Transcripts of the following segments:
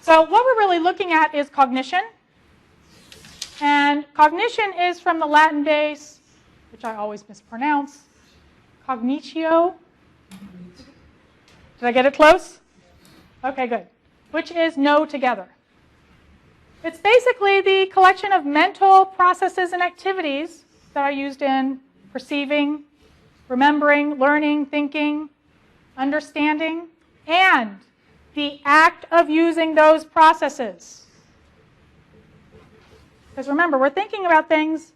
So what we're really looking at is cognition. And cognition is from the Latin base, which I always mispronounce, cognitio. Did I get it close? Okay, good. Which is know together. It's basically the collection of mental processes and activities that are used in perceiving, remembering, learning, thinking, understanding, and the act of using those processes. Because remember, we're thinking about things,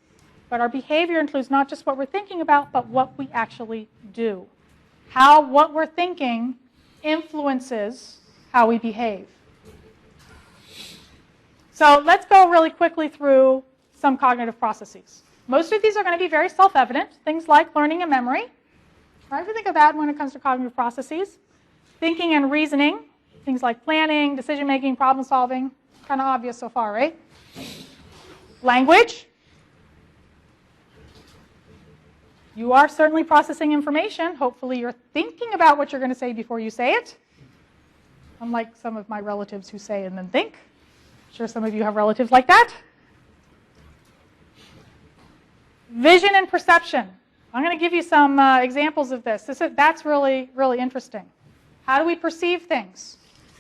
but our behavior includes not just what we're thinking about, but what we actually do. How what we're thinking influences how we behave. So let's go really quickly through some cognitive processes. Most of these are going to be very self-evident, things like learning and memory. Right? We think of that when it comes to cognitive processes. Thinking and reasoning, things like planning, decision-making, problem-solving, kind of obvious so far, right? Language. You are certainly processing information. Hopefully you're thinking about what you're going to say before you say it. Unlike some of my relatives who say and then think. I'm sure some of you have relatives like that. Vision and perception. I'm going to give you some examples of this. That's really, really interesting. How do we perceive things?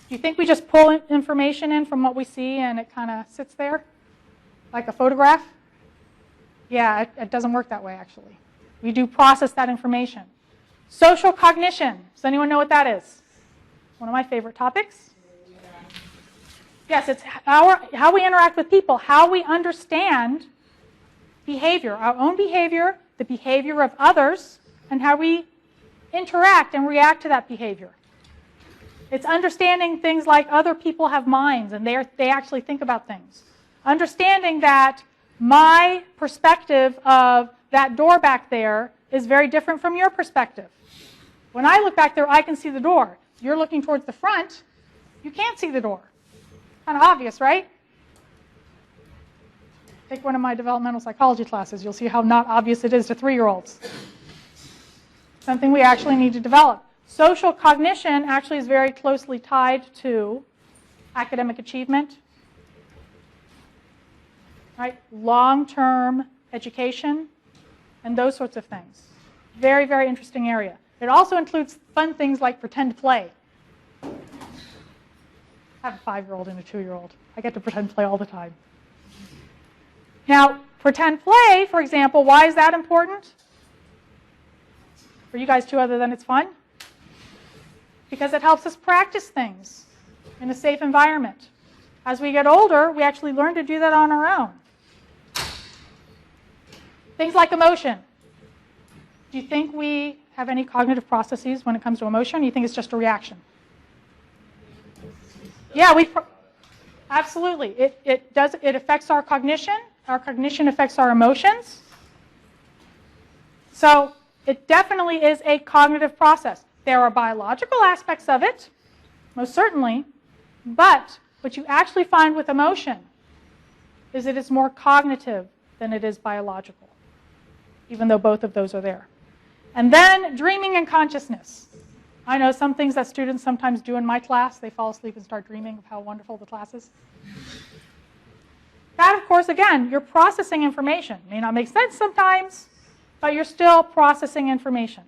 Do you think we just pull information in from what we see and it kind of sits there? Like a photograph? Yeah, it doesn't work that way, actually. We do process that information. Social cognition. Does anyone know what that is? One of my favorite topics. Yes, it's how we interact with people, how we understand behavior, our own behavior, the behavior of others, and how we interact and react to that behavior. It's understanding things like other people have minds and they actually think about things. Understanding that my perspective of that door back there is very different from your perspective. When I look back there, I can see the door. You're looking towards the front, you can't see the door. Kind of obvious, right? Take one of my developmental psychology classes. You'll see how not obvious it is to 3-year-olds. Something we actually need to develop. Social cognition actually is very closely tied to academic achievement, right? Long-term education, and those sorts of things. Very, very interesting area. It also includes fun things like pretend play. I have a 5-year-old and a 2-year-old. I get to pretend play all the time. Now, pretend play, for example, why is that important? For you guys too, other than it's fun? Because it helps us practice things in a safe environment. As we get older, we actually learn to do that on our own. Things like emotion. Do you think we have any cognitive processes when it comes to emotion? Or you think it's just a reaction? Yeah, absolutely. It affects our cognition. Our cognition affects our emotions. So it definitely is a cognitive process. There are biological aspects of it, most certainly, but what you actually find with emotion is that it's more cognitive than it is biological, even though both of those are there. And then dreaming and consciousness. I know some things that students sometimes do in my class. They fall asleep and start dreaming of how wonderful the class is. That, of course, again, you're processing information. It may not make sense sometimes, but you're still processing information.